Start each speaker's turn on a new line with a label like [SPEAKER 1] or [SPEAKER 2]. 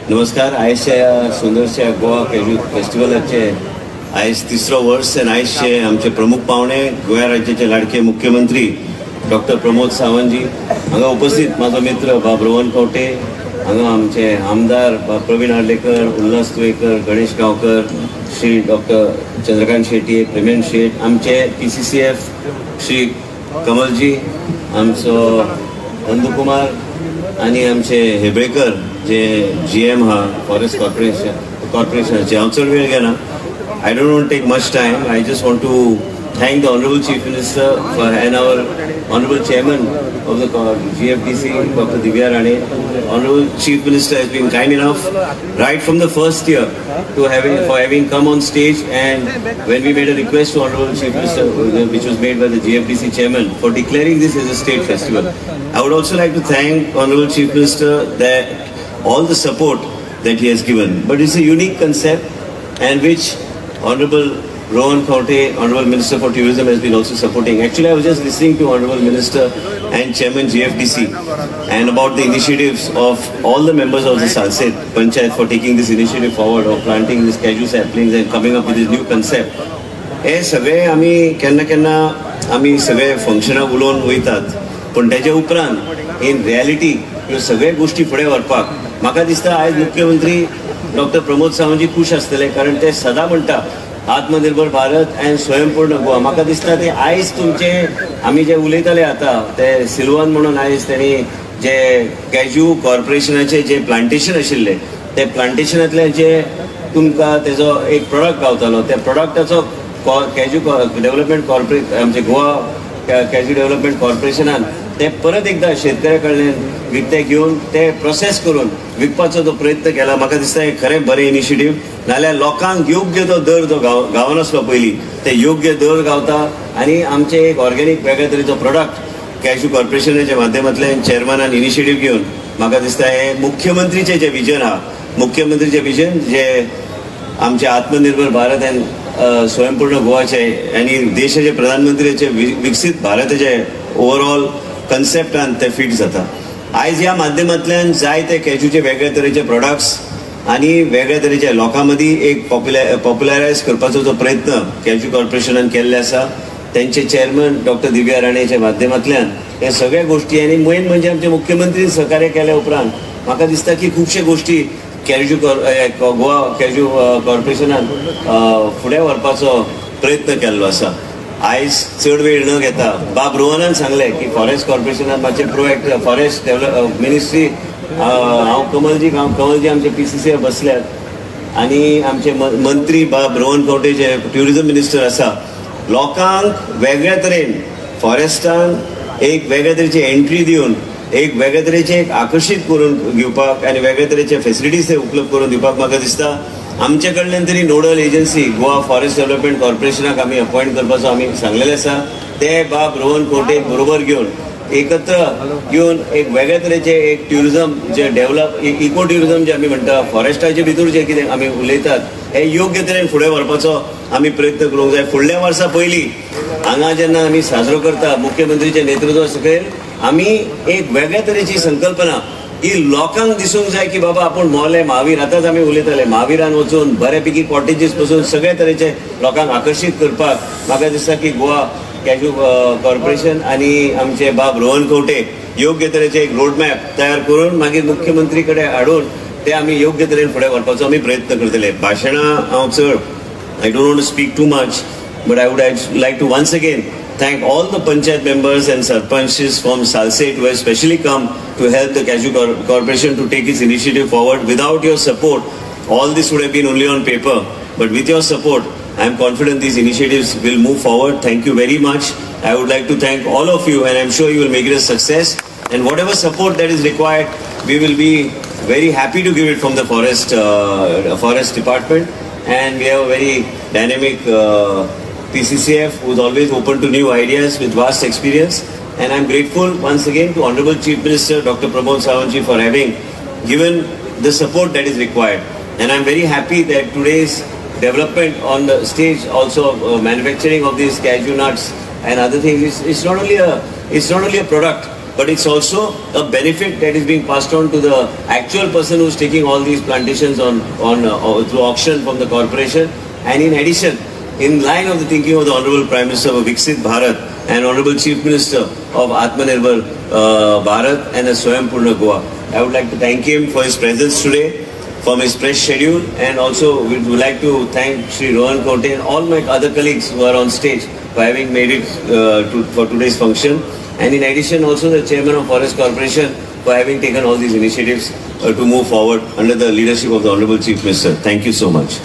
[SPEAKER 1] नमस्कार. आयजच्या ह्या सुंदरशा गोवा कॅज्यू फेस्टिवलाचे आयज तिसरो वर्स आनी आयजचे आमचे प्रमुख पावणे गोंय राज्याचे लाडके मुख्यमंत्री डॉक्टर प्रमोद सावंतजी हांगा उपस्थित माझो मित्र बाब रोहन खंवटे, हांगा आमचे आमदार बाब प्रवीण आर्लेकर, उल्हास तुयेकर, गणेश गांवकर, श्री डॉक्टर चंद्रकांत शेट्टी, प्रेमेंत शेट, आमचे PCCF श्री कमलजी, आमचो नंदकुमार आनी आमचे हेबळेकर जे GM हा फॉरेस्ट कॉर्पोरेशनाचे. हांव चड वेळ घेना. I don't want to take much time. I just want to thank the Honorable Chief Minister and our Honorable Chairman of the GFDC, Dr. Divya Rane. Honorable Chief Minister has been kind enough right from the first year for having come on stage, and when we made a request to Honorable Chief Minister, which was made by the GFDC Chairman, for declaring this as a state festival. I would also like to thank Honorable Chief Minister that all the support that he has given. But it's a unique concept and which Honorable Rohan Khauté, Honorable Minister for Tourism, has been also supporting. Actually, I was just listening to Honorable Minister and Chairman GFDC and about the initiatives of all the members of the Salset Panchayat for taking this initiative forward of planting these cashew saplings and coming up with this new concept. हे सगळे आमी केन्ना केन्ना आमी सगळे फंक्शनाक उलोवन वयतात, पण तेजे उपरांत इन रियलिटी ह्यो सगळे गोष्टी फुडें व्हरपाक म्हाका दिसता आयज मुख्यमंत्री डॉक्टर प्रमोद सावंतजी खुश आसतले, कारण ते सदां म्हणटा आत्मनिर्भर भारत अँड स्वयंपूर्ण गोवा. म्हाका दिसता ते आयज तुमचे आमी जे उलयताले आतां ते सिल्वन म्हणून आयज त्यांनी जे कॅज्यू कॉर्पोरेशनाचे जे प्लांटेशन आशिल्ले ते प्लांटेशनांतले जे तुमकां तेजो एक प्रोडक्ट गावतालो, त्या प्रोडक्टाचो कॅज्यू डेव्हलपमेंट कॉर्पोरेट आमचे गोवा कॅज्यू डेव्हलपमेंट कॉर्पोरेशनान ते परत एकदा शेतकऱ्या कडल्यान विकते घेवन ते प्रोसेस करून विकपाचो जो प्रयत्न केला. म्हाका दिसता हे खरें बरें इनिशिएटीव. नाल्यार लोकांक योग्य तो दर जो गावनासलो पयलीं ते योग्य दर गावता आनी आमचे एक ऑर्गेनीक वेगळ्या तरेचो प्रोडक्ट कॅज्यू कॉर्पोरेशनाच्या माध्यमांतल्यान चेअरमॅनान इनिशिएटीव घेवन म्हाका दिसता हे मुख्यमंत्रीचे जे विजन आहा, मुख्यमंत्रीचे विजन जे आमचे आत्मनिर्भर भारत अँड स्वयंपूर्ण गोवाचे आनी देशाचे प्रधानमंत्र्याचे विकसीत भारताचे ओवरऑल कन्सेप्टान ते फिट जाता. आयज ह्या माध्यमांतल्यान जायते कॅज्यूचे वेगळे तरेचे प्रोडक्ट्स आनी वेगळ्या तरेचे लोकां मदीं एक पॉप्युलरायज करपाचो जो प्रयत्न कॅज्यू कॉर्पोरेशनान केल्ले आसा, त्यांचे चेअरमन डॉक्टर दिव्या राणेच्या माध्यमांतल्यान हे सगळे गोष्टी आनी मेन म्हणजे आमचे मुख्यमंत्री सहकार्य केल्या उपरांत म्हाका दिसता की खुबशे गोष्टी गोवा कॅज्यू कॉर्पोरेशनान फुडें व्हरपाचो प्रयत्न केल्लो आसा. आयज चड वेळ न घेता बाब रोहनान सांगलें की फॉरेस्ट कॉर्पोरेशनान मातशें प्रोएक्ट फॉरेस्ट डेव्हलप मिनिस्ट्री हांव कमलजी आमचे PCCF बसल्यात आनी आमचे मंत्री बाब रोहन खंवटे जे ट्युरिजम मिनिस्टर आसा, लोकांक वेगळ्या तरेन फॉरेस्टान एक वेगळ्या तरेची एंट्री दिवन एक वेगळ्या तरेचे एक आकर्शीत करून घेवपाक आनी वेगळ्या तरेचे फेसिलिटीज ते उपलब्ध करून दिवपाक म्हाका दिसता आमचे कडल्यान तरी nodal agency Goa forest development कॉर्पोरेशनाक आमी अपॉइंट करपाचो आमी सांगलेले आसा. ते बाब रोहन खंवटे बरोबर घेवन एकत्र घेवन एक वेगळ्या तरेचे एक ट्युरिजम जे डेव्हलप इको ट्युरिजम जे आमी म्हणटा फॉरेस्टाचे भितर जे कितें आमी उलयतात हे योग्य तरेन फुडें व्हरपाचो आमी प्रयत्न करूंक जाय. फुडल्या वर्सा पयलीं हांगा जेन्ना आमी साजरो करता मुख्यमंत्रीचे नेतृत्वा सकयल आमी एक वेगळ्या तरेची संकल्पना ही लोकांक दिसूंक जाय की बाबा आपूण मोले महावीर आतांच आमी उलयताले महावीरान वचून बऱ्यापैकी कॉटेजीस पसून सगळे तरेचे लोकांक आकर्शीत करपाक म्हाका दिसता की गोवा कॅज्यू कॉर्पोरेशन आनी आमचे बाब रोहन खंवटे योग्य तरेचे एक रोडमॅप तयार करून मागीर मुख्यमंत्री कडेन हाडून ते आमी योग्य तरेन फुडें व्हरपाचो आमी प्रयत्न करतले. भाशणां हांव चड I don't want to speak too much, but I would like to once again thank all the panchayat members and sarpanches from Salset who have specially come to help the Cashew Corporation to take its initiative forward. Without your support, all this would have been only on paper. But with your support, I am confident these initiatives will move forward. Thank you very much. I would like to thank all of you, and I am sure you will make it a success. And whatever support that is required, we will be very happy to give it from the forest department. And we have a very dynamic PCCF who is always open to new ideas with vast experience, and I'm grateful once again to Honorable Chief Minister Dr. Pramod Sawantji for having given the support that is required. And I'm very happy that today's development on the stage also manufacturing of these cashew nuts and other things, it's not only a product but it's also a benefit that is being passed on to the actual person who's taking all these plantations on through auction from the corporation. And in addition, in line of the thinking of the Honorable Prime Minister of Viksit Bharat and Honorable Chief Minister of Atmanirbhar Bharat and a Swaympurna Goa, I would like to thank him for his presence today, from his press schedule, and also we would like to thank Sri Rohan Kote and all my other colleagues who are on stage for having made it for today's function. And in addition, also the Chairman of Forest Corporation for having taken all these initiatives to move forward under the leadership of the Honorable Chief Minister. Thank you so much.